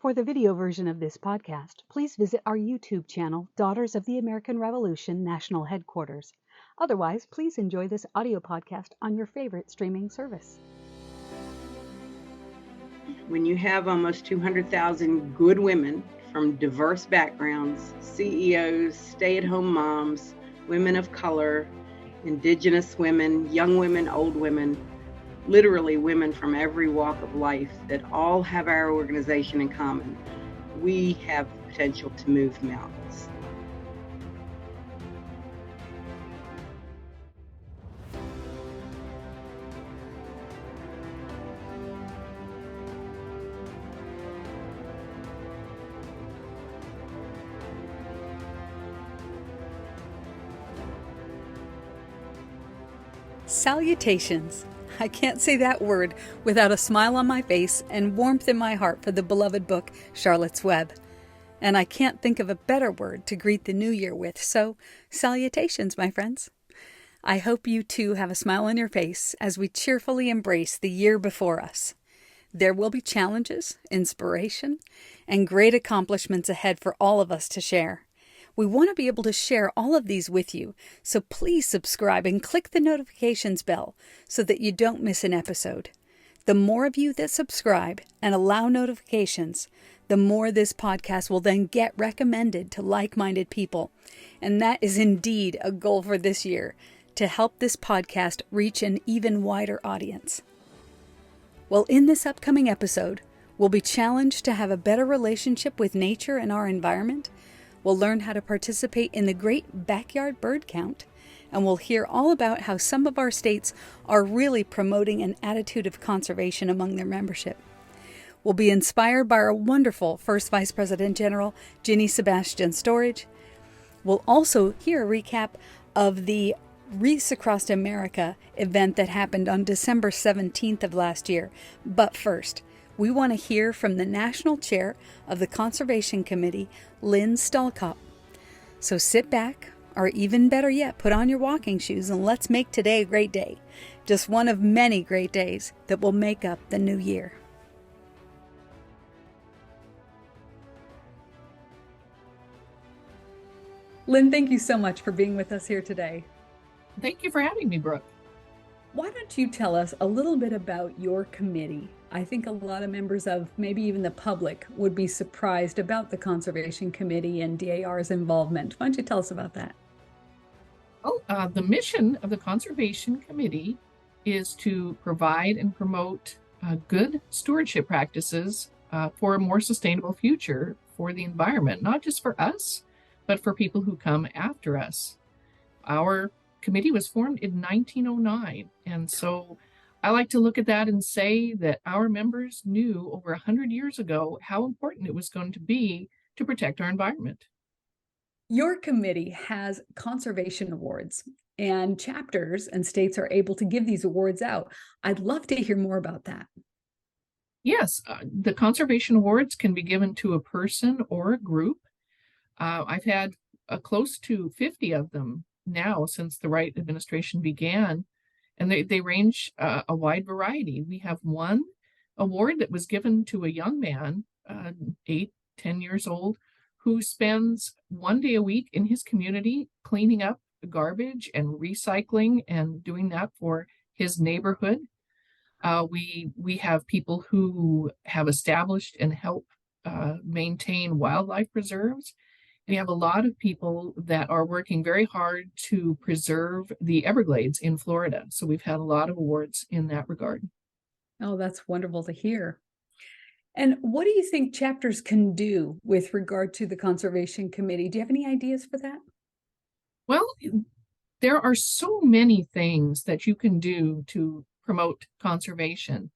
For the video version of this podcast, please visit our YouTube channel, Daughters of the American Revolution National Headquarters. Otherwise, please enjoy this audio podcast on your favorite streaming service. When you have almost 200,000 good women from diverse backgrounds, CEOs, stay-at-home moms, women of color, indigenous women, young women, old women, literally women from every walk of life that all have our organization in common, we have the potential to move mountains. Salutations! I can't say that word without a smile on my face and warmth in my heart for the beloved book, Charlotte's Web. And I can't think of a better word to greet the new year with, so salutations, my friends. I hope you too have a smile on your face as we cheerfully embrace the year before us. There will be challenges, inspiration, and great accomplishments ahead for all of us to share. We want to be able to share all of these with you, so please subscribe and click the notifications bell so that you don't miss an episode. The more of you that subscribe and allow notifications, the more this podcast will then get recommended to like-minded people. And that is indeed a goal for this year, to help this podcast reach an even wider audience. Well, in this upcoming episode, we'll be challenged to have a better relationship with nature and our environment. We'll learn how to participate in the great backyard bird count, and we'll hear all about how some of our states are really promoting an attitude of conservation among their membership. We'll be inspired by our wonderful First Vice President General, Ginnie Sebastian Storage. We'll also hear a recap of the Wreaths Across America event that happened on December 17th of last year. But first, we want to hear from the National Chair of the Conservation Committee, Lynne Stallcop. So sit back, or even better yet, put on your walking shoes and let's make today a great day. Just one of many great days that will make up the new year. Lynne, thank you so much for being with us here today. Thank you for having me, Brooke. Why don't you tell us a little bit about your committee? I think a lot of members of maybe even the public would be surprised about the Conservation Committee and DAR's involvement. Why don't you tell us about that? Well, the mission of the Conservation Committee is to provide and promote good stewardship practices for a more sustainable future for the environment, not just for us, but for people who come after us. Our committee was formed in 1909, and so I like to look at that and say that our members knew over 100 years ago how important it was going to be to protect our environment. Your committee has conservation awards, and chapters and states are able to give these awards out. I'd love to hear more about that. Yes, the conservation awards can be given to a person or a group. I've had close to 50 of them now since the Wright administration began. And they range a wide variety. We have one award that was given to a young man, 8, 10 years old, who spends one day a week in his community cleaning up garbage and recycling and doing that for his neighborhood. We have people who have established and help maintain wildlife preserves. We have a lot of people that are working very hard to preserve the Everglades in Florida. So we've had a lot of awards in that regard. Oh, that's wonderful to hear. And what do you think chapters can do with regard to the Conservation Committee? Do you have any ideas for that? Well, there are so many things that you can do to promote conservation.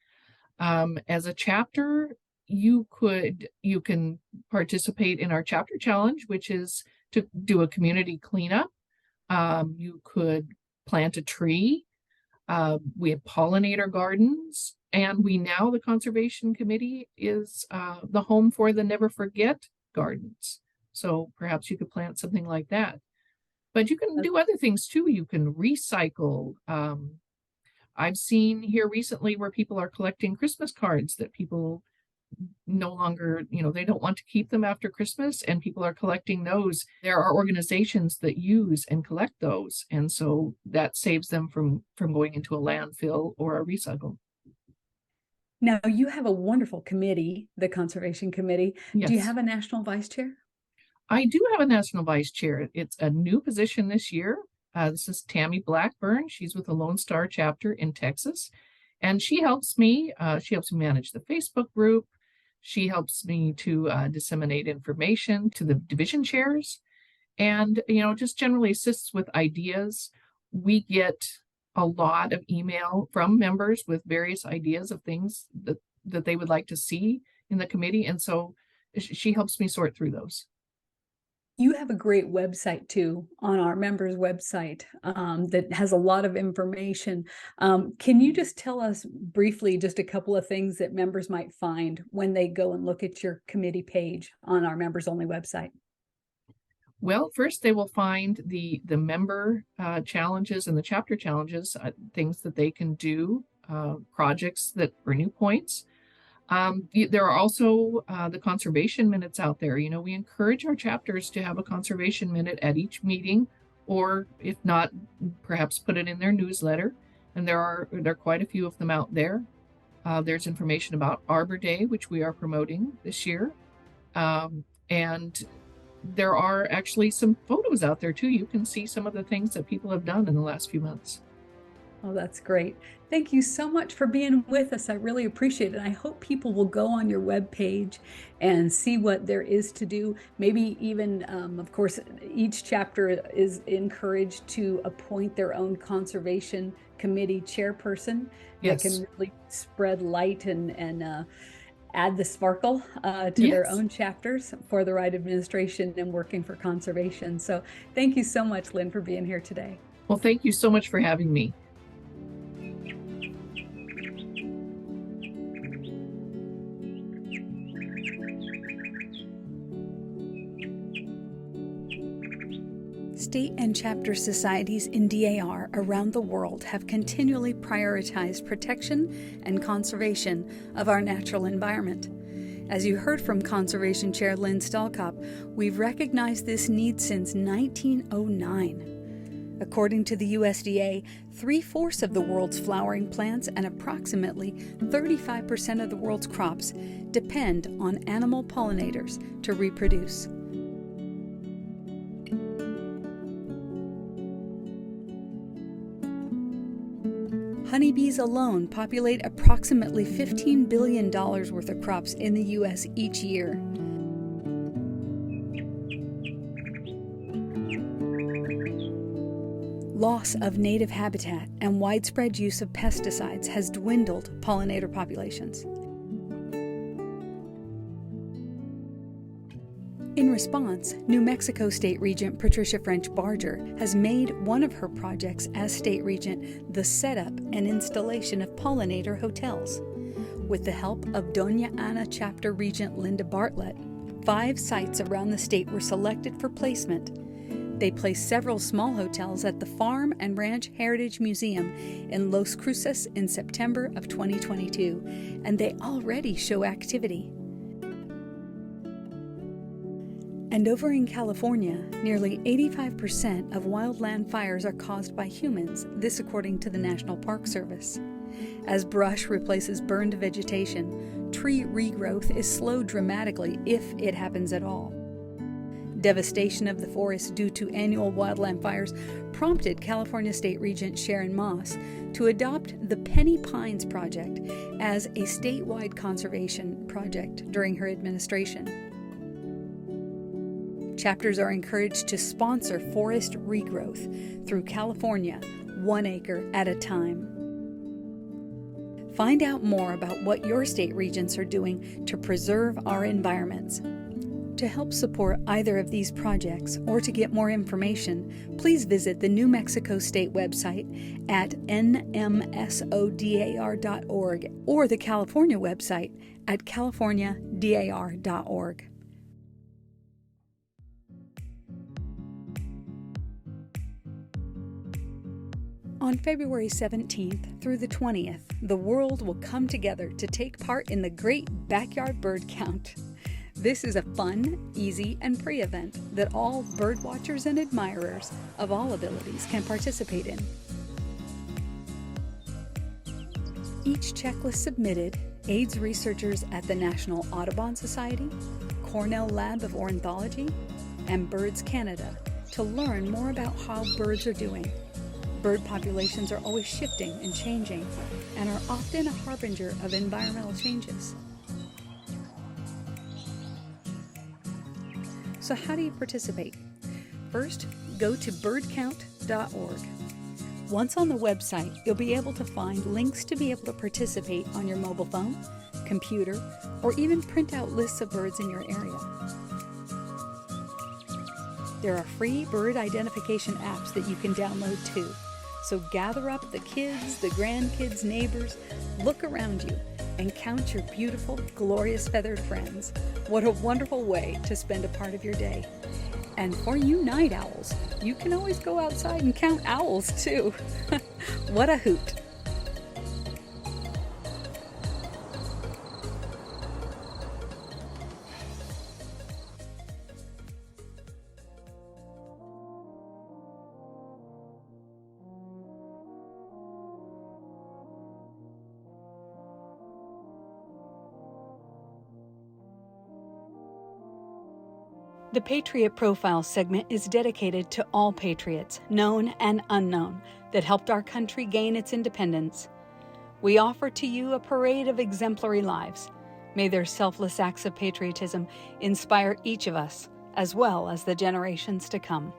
As a chapter, you can participate in our chapter challenge, which is to do a community cleanup. You could plant a tree. We have pollinator gardens, and the Conservation Committee is the home for the Never Forget gardens. So perhaps you could plant something like that. But you can do other things too. You can recycle. I've seen here recently where people are collecting Christmas cards that people no longer, they don't want to keep them after Christmas, and people are collecting those. There are organizations that use and collect those, and so that saves them from going into a landfill or a recycle. Now, you have a wonderful committee, the Conservation Committee. Yes. Do you have a national vice chair? I do have a national vice chair. It's a new position this year. This is Tammy Blackburn. She's with the Lone Star chapter in Texas, and she helps me. She helps me manage the Facebook group. She helps me to disseminate information to the division chairs, and just generally assists with ideas. We get a lot of email from members with various ideas of things that they would like to see in the committee, and so she helps me sort through those. You have a great website too on our members' website that has a lot of information. Can you just tell us briefly just a couple of things that members might find when they go and look at your committee page on our members only website? Well, first they will find the member challenges and the chapter challenges, things that they can do, projects that earn you points. There are also the conservation minutes out there. We encourage our chapters to have a conservation minute at each meeting, or if not, perhaps put it in their newsletter. And there are quite a few of them out there. There's information about Arbor Day, which we are promoting this year. And there are actually some photos out there too. You can see some of the things that people have done in the last few months. Oh, that's great. Thank you so much for being with us. I really appreciate it. I hope people will go on your webpage and see what there is to do. Maybe even, of course, each chapter is encouraged to appoint their own conservation committee chairperson. Yes. That can really spread light and add the sparkle to Yes. their own chapters for the right administration and working for conservation. So thank you so much, Lynne, for being here today. Well, thank you so much for having me. State and chapter societies in DAR around the world have continually prioritized protection and conservation of our natural environment. As you heard from Conservation Chair Lynne Stallcop, we've recognized this need since 1909. According to the USDA, 3/4 of the world's flowering plants and approximately 35% of the world's crops depend on animal pollinators to reproduce. Honeybees alone populate approximately $15 billion worth of crops in the U.S. each year. Loss of native habitat and widespread use of pesticides has dwindled pollinator populations. In response, New Mexico State Regent Patricia Barger has made one of her projects as State Regent the setup and installation of pollinator hotels. With the help of Doña Ana Chapter Regent Linda Bartlett, 5 sites around the state were selected for placement. They placed several small hotels at the Farm and Ranch Heritage Museum in Los Cruces in September of 2022, and they already show activity. And over in California, nearly 85% of wildland fires are caused by humans, this according to the National Park Service. As brush replaces burned vegetation, tree regrowth is slowed dramatically if it happens at all. Devastation of the forest due to annual wildland fires prompted California State Regent Sharon Maas to adopt the Penny Pines Project as a statewide conservation project during her administration. Chapters are encouraged to sponsor forest regrowth through California, 1 acre at a time. Find out more about what your state regents are doing to preserve our environments. To help support either of these projects or to get more information, please visit the New Mexico State website at nmsodar.org or the California website at californiadar.org. On February 17th through the 20th, the world will come together to take part in the Great Backyard Bird Count. This is a fun, easy, and free event that all bird watchers and admirers of all abilities can participate in. Each checklist submitted aids researchers at the National Audubon Society, Cornell Lab of Ornithology, and Birds Canada to learn more about how birds are doing. Bird populations are always shifting and changing and are often a harbinger of environmental changes. So how do you participate? First, go to birdcount.org. Once on the website, you'll be able to find links to be able to participate on your mobile phone, computer, or even print out lists of birds in your area. There are free bird identification apps that you can download too. So gather up the kids, the grandkids, neighbors, look around you, and count your beautiful, glorious feathered friends. What a wonderful way to spend a part of your day. And for you night owls, you can always go outside and count owls too. What a hoot. The Patriot Profile segment is dedicated to all patriots, known and unknown, that helped our country gain its independence. We offer to you a parade of exemplary lives. May their selfless acts of patriotism inspire each of us, as well as the generations to come.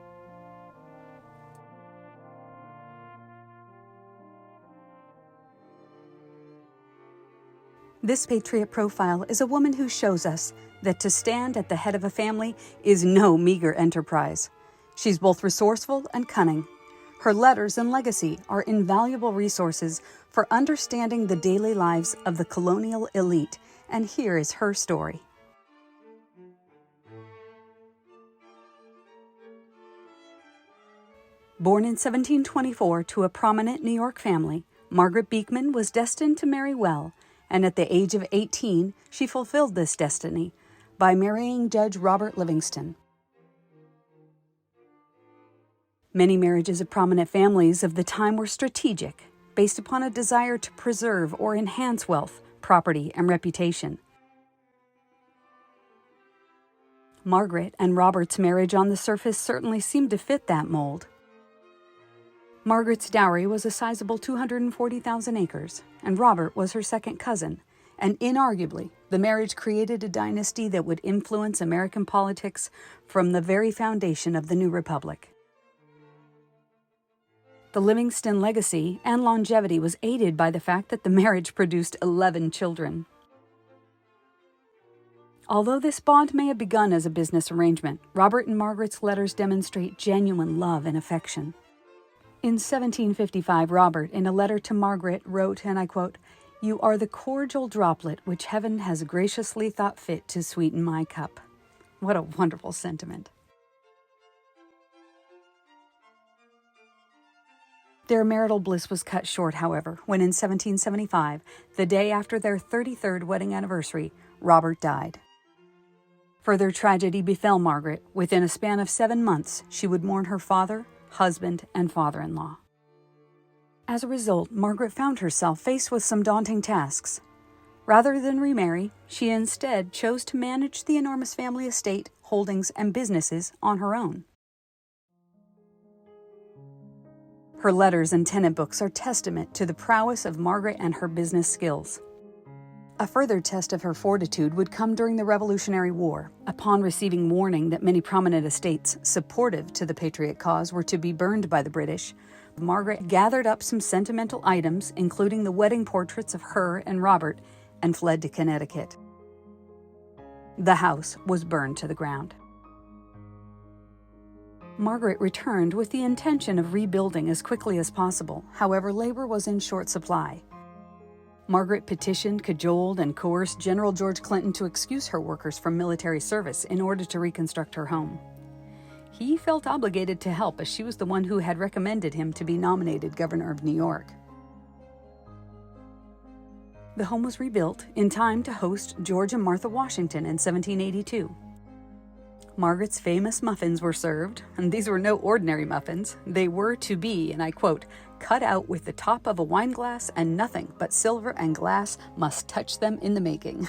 This Patriot Profile is a woman who shows us that to stand at the head of a family is no meager enterprise. She's both resourceful and cunning. Her letters and legacy are invaluable resources for understanding the daily lives of the colonial elite, and here is her story. Born in 1724 to a prominent New York family, Margaret Beekman was destined to marry well, and at the age of 18, she fulfilled this destiny by marrying Judge Robert Livingston. Many marriages of prominent families of the time were strategic, based upon a desire to preserve or enhance wealth, property, and reputation. Margaret and Robert's marriage on the surface certainly seemed to fit that mold. Margaret's dowry was a sizable 240,000 acres, and Robert was her second cousin, and inarguably, the marriage created a dynasty that would influence American politics from the very foundation of the new republic. The Livingston legacy and longevity was aided by the fact that the marriage produced 11 children. Although this bond may have begun as a business arrangement, Robert and Margaret's letters demonstrate genuine love and affection. In 1755, Robert, in a letter to Margaret, wrote, and I quote, "You are the cordial droplet which heaven has graciously thought fit to sweeten my cup." What a wonderful sentiment. Their marital bliss was cut short, however, when in 1775, the day after their 33rd wedding anniversary, Robert died. Further tragedy befell Margaret. Within a span of 7 months, she would mourn her father, husband, and father-in-law. As a result, Margaret found herself faced with some daunting tasks. Rather than remarry, she instead chose to manage the enormous family estate, holdings, and businesses on her own. Her letters and tenant books are testament to the prowess of Margaret and her business skills. A further test of her fortitude would come during the Revolutionary War. Upon receiving warning that many prominent estates supportive to the Patriot cause were to be burned by the British, Margaret gathered up some sentimental items, including the wedding portraits of her and Robert, and fled to Connecticut. The house was burned to the ground. Margaret returned with the intention of rebuilding as quickly as possible. However, labor was in short supply. Margaret petitioned, cajoled, and coerced General George Clinton to excuse her workers from military service in order to reconstruct her home. He felt obligated to help as she was the one who had recommended him to be nominated governor of New York. The home was rebuilt in time to host George and Martha Washington in 1782. Margaret's famous muffins were served, and these were no ordinary muffins. They were to be, and I quote, cut out with the top of a wine glass, and nothing but silver and glass must touch them in the making.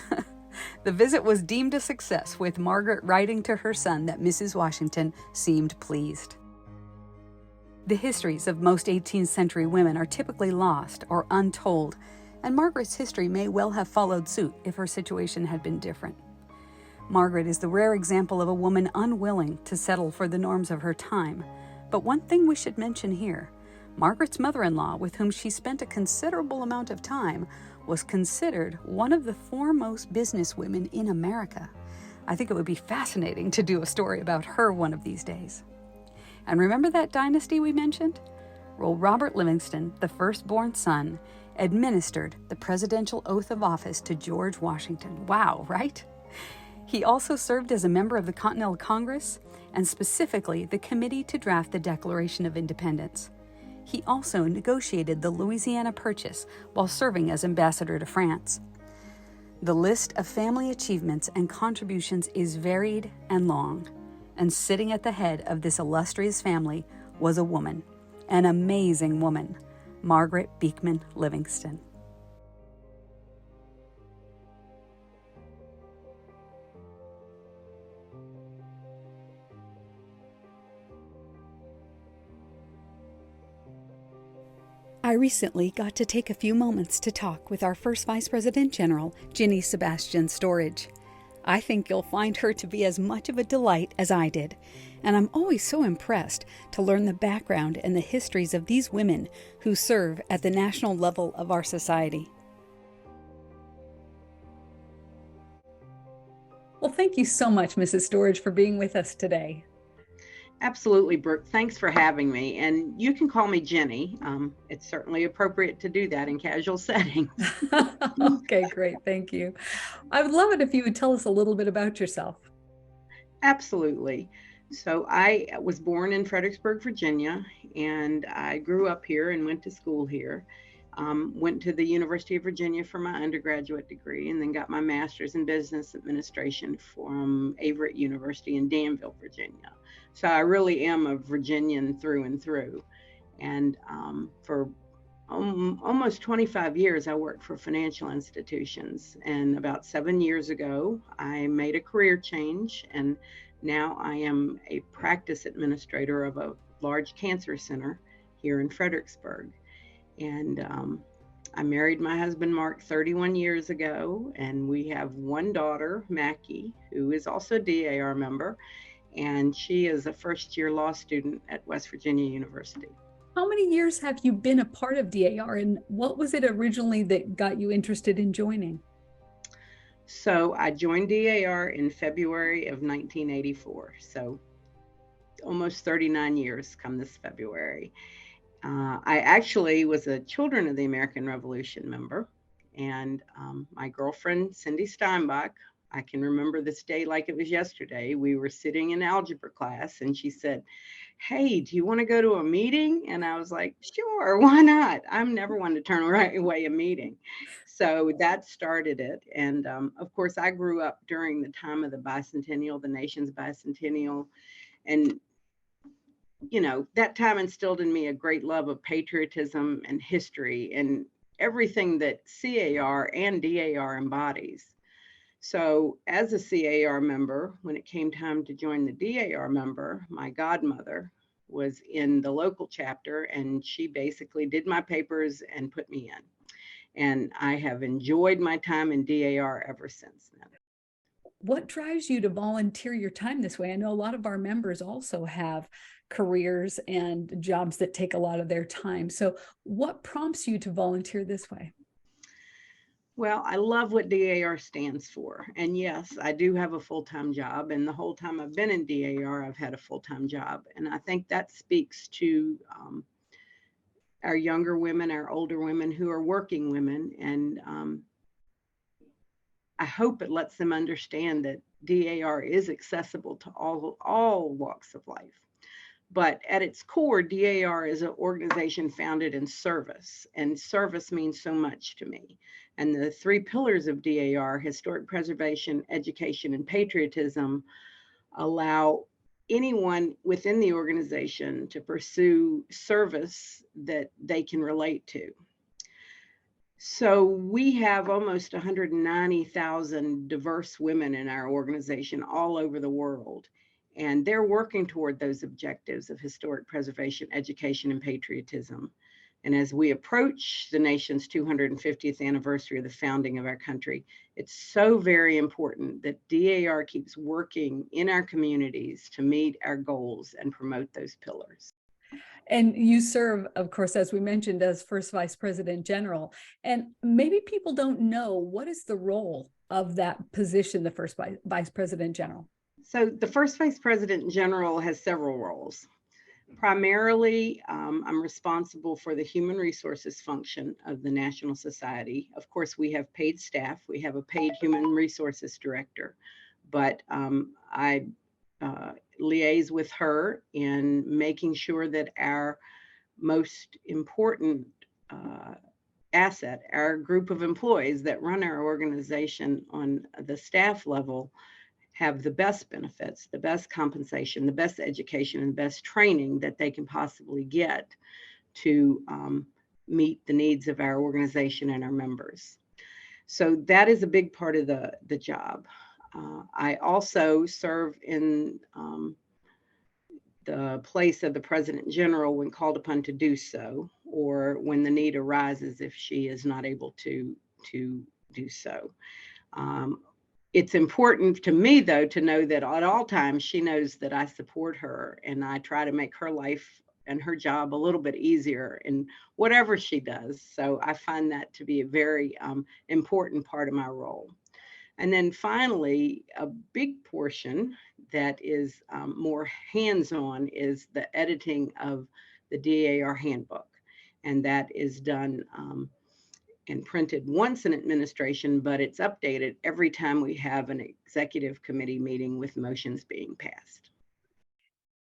The visit was deemed a success, with Margaret writing to her son that Mrs. Washington seemed pleased. The histories of most 18th century women are typically lost or untold, and Margaret's history may well have followed suit if her situation had been different. Margaret is the rare example of a woman unwilling to settle for the norms of her time. But one thing we should mention here, Margaret's mother-in-law, with whom she spent a considerable amount of time, was considered one of the foremost businesswomen in America. I think it would be fascinating to do a story about her one of these days. And remember that dynasty we mentioned? Well, Robert Livingston, the firstborn son, administered the presidential oath of office to George Washington. Wow, right? He also served as a member of the Continental Congress and specifically the committee to draft the Declaration of Independence. He also negotiated the Louisiana Purchase while serving as ambassador to France. The list of family achievements and contributions is varied and long, and sitting at the head of this illustrious family was a woman, an amazing woman, Margaret Beekman Livingston. I recently got to take a few moments to talk with our first Vice President General, Ginnie Sebastian Storage. I think you'll find her to be as much of a delight as I did, and I'm always so impressed to learn the background and the histories of these women who serve at the national level of our society. Well, thank you so much, Mrs. Storage, for being with us today. Absolutely, Brooke. Thanks for having me. And you can call me Ginnie. It's certainly appropriate to do that in casual settings. Okay, great. Thank you. I would love it if you would tell us a little bit about yourself. Absolutely. So I was born in Fredericksburg, Virginia, and I grew up here and went to school here. Went to the University of Virginia for my undergraduate degree, and then got my master's in business administration from Averett University in Danville, Virginia. So I really am a Virginian through and through. And for almost 25 years, I worked for financial institutions. And about 7 years ago, I made a career change, and now I am a practice administrator of a large cancer center here in Fredericksburg. And I married my husband, Mark, 31 years ago, and we have one daughter, Mackie, who is also a DAR member, and she is a first-year law student at West Virginia University. How many years have you been a part of DAR, and what was it originally that got you interested in joining? So I joined DAR in February of 1984, so almost 39 years come this February. I actually was a Children of the American Revolution member, and my girlfriend, Cindy Steinbach, I can remember this day like it was yesterday. We were sitting in algebra class, and she said, "Hey, do you want to go to a meeting?" And I was like, "Sure, why not?" I'm never one to turn away a meeting. So that started it. And of course, I grew up during the time of the bicentennial, the nation's bicentennial. And you know, that time instilled in me a great love of patriotism and history and everything that CAR and DAR embodies. So as a CAR member, when it came time to join the DAR member, my godmother was in the local chapter, and she basically did my papers and put me in. And I have enjoyed my time in DAR ever since then. What drives you to volunteer your time this way? I know a lot of our members also have careers and jobs that take a lot of their time. So what prompts you to volunteer this way? Well, I love what DAR stands for. And yes, I do have a full-time job. And the whole time I've been in DAR, I've had a full-time job. And I think that speaks to our younger women, our older women who are working women. And I hope it lets them understand that DAR is accessible to all walks of life. But at its core, DAR is an organization founded in service, and service means so much to me. And the three pillars of DAR, historic preservation, education, and patriotism, allow anyone within the organization to pursue service that they can relate to. So we have almost 190,000 diverse women in our organization all over the world. And they're working toward those objectives of historic preservation, education, and patriotism. And as we approach the nation's 250th anniversary of the founding of our country, it's so very important that DAR keeps working in our communities to meet our goals and promote those pillars. And you serve, of course, as we mentioned, as First Vice President General. And maybe people don't know, what is the role of that position, the First Vice President General? So the First Vice President General has several roles. Primarily, I'm responsible for the human resources function of the National Society. Of course, we have paid staff. We have a paid human resources director, but I liaise with her in making sure that our most important asset, our group of employees that run our organization on the staff level, have the best benefits, the best compensation, the best education, and the best training that they can possibly get to meet the needs of our organization and our members. So that is a big part of the job. I also serve in the place of the President General when called upon to do so, or when the need arises if she is not able to do so. It's important to me, though, to know that at all times she knows that I support her, and I try to make her life and her job a little bit easier in whatever she does. So I find that to be a very important part of my role. And then finally, a big portion that is more hands-on is the editing of the DAR handbook. And that is done and printed once in administration, but it's updated every time we have an executive committee meeting with motions being passed.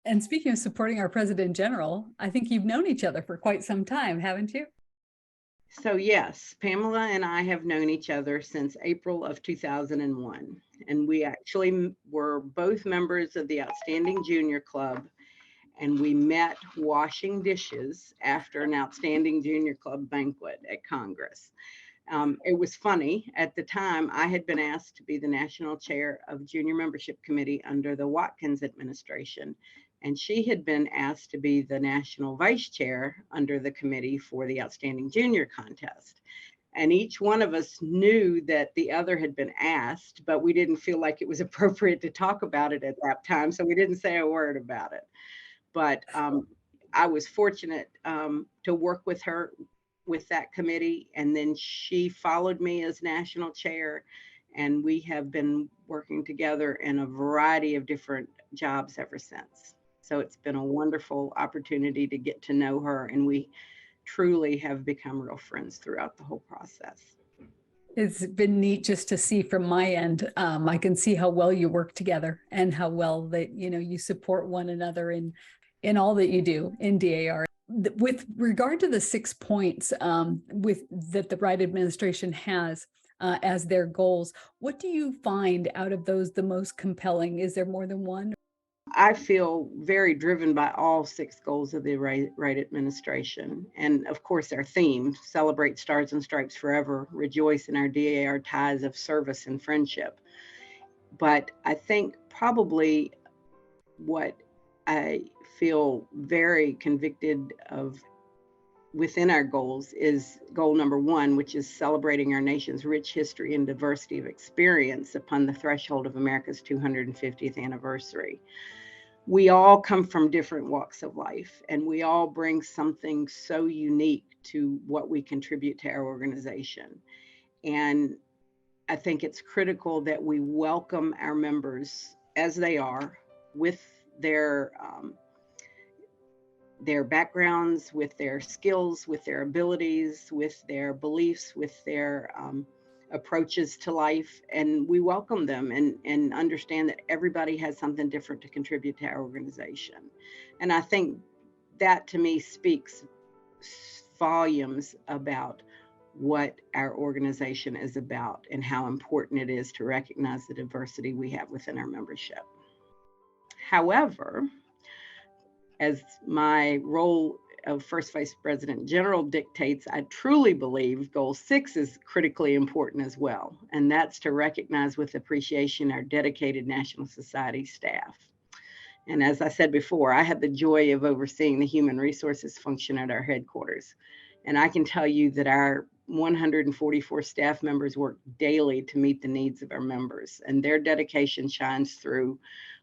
And speaking of supporting our President General, I think you've known each other for quite some time, haven't you? So yes, Pamela and I have known each other since April of 2001. And we actually were both members of the Outstanding Junior Club. And we met washing dishes after an Outstanding Junior Club banquet at Congress. It was funny. At the time, I had been asked to be the national chair of Junior Membership Committee under the Watkins administration. And she had been asked to be the national vice chair under the committee for the Outstanding Junior contest. And each one of us knew that the other had been asked, but we didn't feel like it was appropriate to talk about it at that time. So we didn't say a word about it. But I was fortunate to work with her with that committee. And then she followed me as national chair. And we have been working together in a variety of different jobs ever since. So it's been a wonderful opportunity to get to know her. And we truly have become real friends throughout the whole process. It's been neat just to see from my end. I can see how well you work together and how well that, you support one another in all that you do in DAR. With regard to the 6 points that the Wright administration has as their goals, what do you find out of those the most compelling? Is there more than one? I feel very driven by all 6 goals of the Wright administration. And of course, our theme, celebrate Stars and Stripes forever, rejoice in our DAR ties of service and friendship. But I think probably what I feel very convicted of within our goals is goal number 1, which is celebrating our nation's rich history and diversity of experience upon the threshold of America's 250th anniversary. We all come from different walks of life, and we all bring something so unique to what we contribute to our organization. And I think it's critical that we welcome our members as they are, with their backgrounds, with their skills, with their abilities, with their beliefs, with their approaches to life, and we welcome them and understand that everybody has something different to contribute to our organization. And I think that to me speaks volumes about what our organization is about and how important it is to recognize the diversity we have within our membership. However, as my role of First Vice President General dictates, I truly believe Goal 6 is critically important as well, and that's to recognize with appreciation our dedicated National Society staff. And as I said before, I had the joy of overseeing the human resources function at our headquarters. And I can tell you that our 144 staff members work daily to meet the needs of our members, and their dedication shines through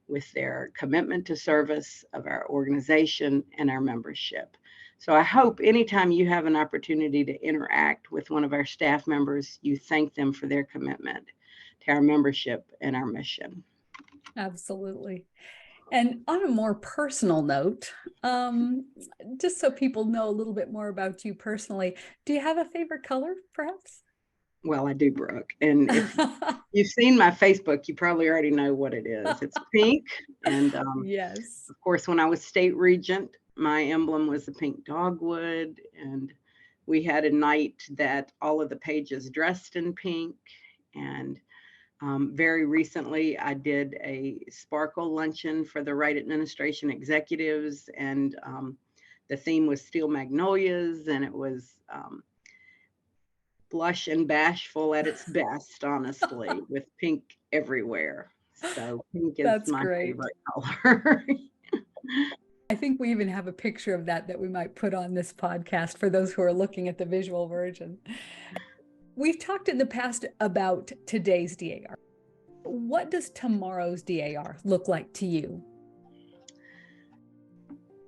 with their commitment to service of our organization and our membership. So I hope anytime you have an opportunity to interact with one of our staff members, you thank them for their commitment to our membership and our mission. Absolutely. And on a more personal note, just so people know a little bit more about you personally, do you have a favorite color, perhaps? Well, I do, Brooke. And if you've seen my Facebook, you probably already know what it is. It's pink. And yes, of course, when I was state regent, my emblem was the pink dogwood. And we had a night that all of the pages dressed in pink. And very recently, I did a sparkle luncheon for the Wright administration executives. And the theme was Steel Magnolias. And it was blush and bashful at its best, honestly, with pink everywhere. So pink is that's my great. favorite color. I think we even have a picture of that we might put on this podcast for those who are looking at the visual version. We've talked in the past about today's DAR. What does tomorrow's DAR look like to you?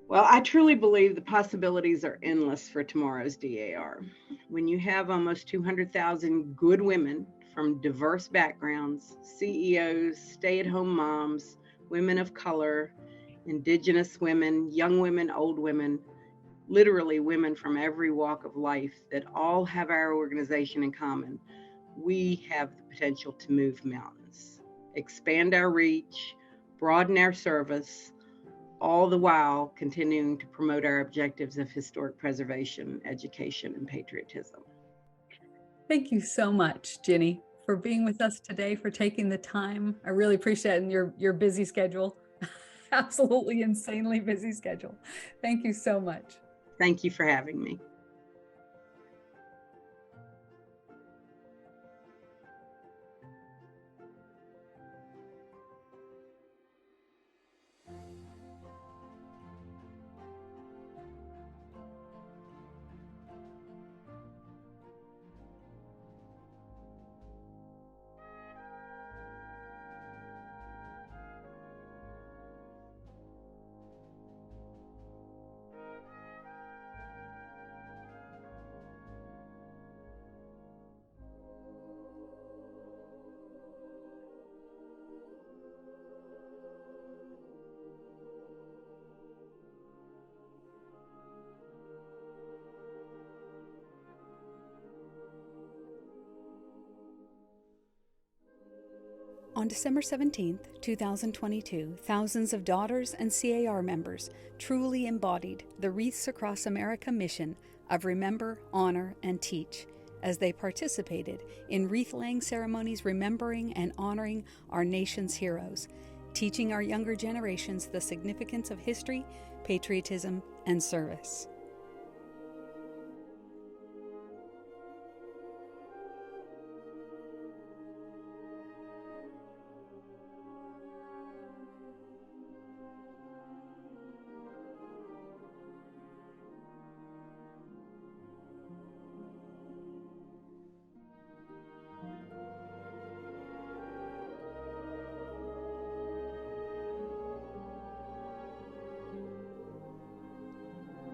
Well, I truly believe the possibilities are endless for tomorrow's DAR. When you have almost 200,000 good women from diverse backgrounds, CEOs, stay-at-home moms, women of color, Indigenous women, young women, old women, literally women from every walk of life that all have our organization in common, we have the potential to move mountains, expand our reach, broaden our service, all the while continuing to promote our objectives of historic preservation, education, and patriotism. Thank you so much, Ginnie, for being with us today, for taking the time. I really appreciate it in your busy schedule. Absolutely insanely busy schedule. Thank you so much. Thank you for having me. On December 17, 2022, thousands of daughters and CAR members truly embodied the Wreaths Across America mission of remember, honor, and teach as they participated in wreath-laying ceremonies remembering and honoring our nation's heroes, teaching our younger generations the significance of history, patriotism, and service.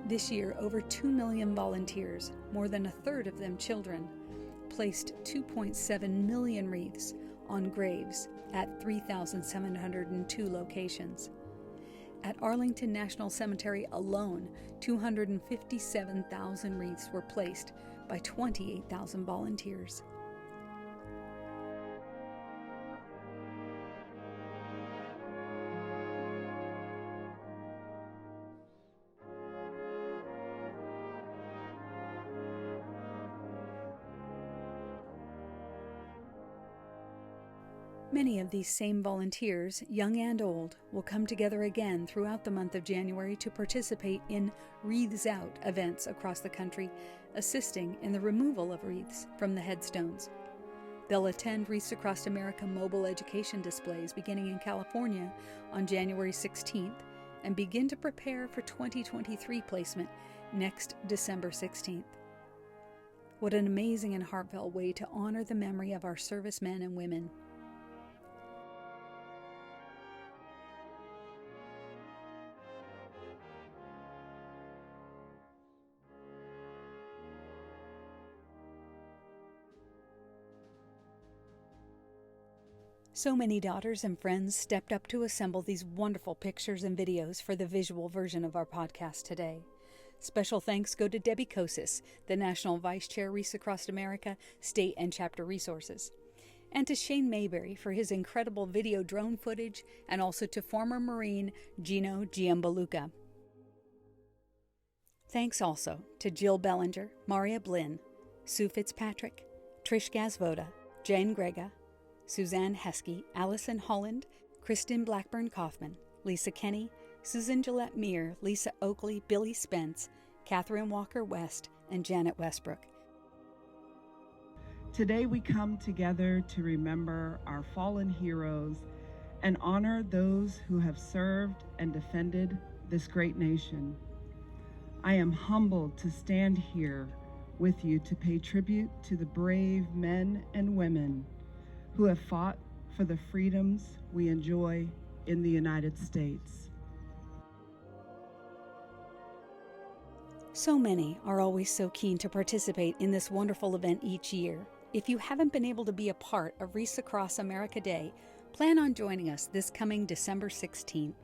This year, over 2 million volunteers, more than a third of them children, placed 2.7 million wreaths on graves at 3,702 locations. At Arlington National Cemetery alone, 257,000 wreaths were placed by 28,000 volunteers. Many of these same volunteers, young and old, will come together again throughout the month of January to participate in Wreaths Out events across the country, assisting in the removal of wreaths from the headstones. They'll attend Wreaths Across America mobile education displays beginning in California on January 16th and begin to prepare for 2023 placement next December 16th. What an amazing and heartfelt way to honor the memory of our servicemen and women. So many daughters and friends stepped up to assemble these wonderful pictures and videos for the visual version of our podcast today. Special thanks go to Debbie Kosis, the National Vice Chair, Wreaths Across America, State and Chapter Resources, and to Shane Mayberry for his incredible video drone footage, and also to former Marine Gino Giambaluca. Thanks also to Jill Bellinger, Maria Blinn, Sue Fitzpatrick, Trish Gazvoda, Jane Grega, Suzanne Heskey, Allison Holland, Kristen Blackburn-Kaufman, Lisa Kenny, Susan Gillette Meir, Lisa Oakley, Billy Spence, Catherine Walker-West, and Janet Westbrook. Today we come together to remember our fallen heroes and honor those who have served and defended this great nation. I am humbled to stand here with you to pay tribute to the brave men and women who have fought for the freedoms we enjoy in the United States. So many are always so keen to participate in this wonderful event each year. If you haven't been able to be a part of Wreaths Across America Day, plan on joining us this coming December 16th.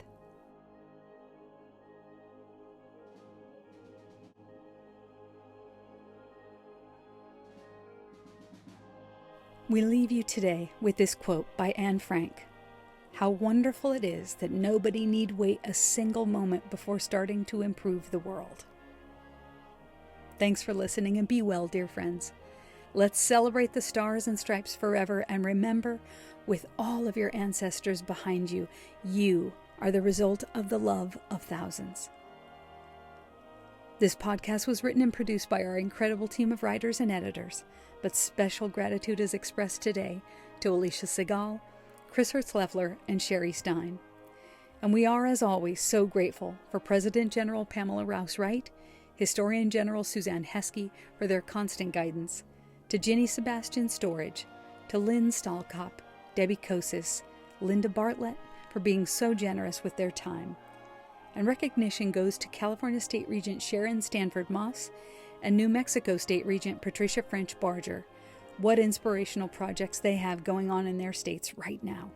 We leave you today with this quote by Anne Frank. How wonderful it is that nobody need wait a single moment before starting to improve the world. Thanks for listening, and be well, dear friends. Let's celebrate the stars and stripes forever, and remember, with all of your ancestors behind you, you are the result of the love of thousands. This podcast was written and produced by our incredible team of writers and editors, but special gratitude is expressed today to Alicia Segal, Chris Hertz-Leffler, and Sherry Stein. And we are, as always, so grateful for President General Pamela Rouse Wright, Historian General Suzanne Heskey for their constant guidance, to Ginnie Sebastian Storage, to Lynne Stallcop, Debbie Kosis, Linda Bartlett for being so generous with their time. And recognition goes to California State Regent Sharon Stanford Maas and New Mexico State Regent Patricia French Barger. What inspirational projects they have going on in their states right now.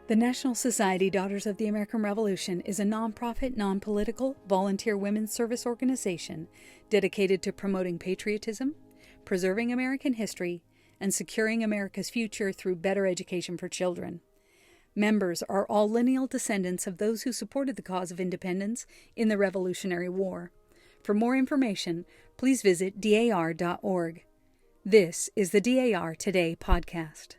The National Society Daughters of the American Revolution is a nonprofit, non-political, volunteer women's service organization dedicated to promoting patriotism, preserving American history, and securing America's future through better education for children. Members are all lineal descendants of those who supported the cause of independence in the Revolutionary War. For more information, please visit dar.org. This is the DAR Today Podcast.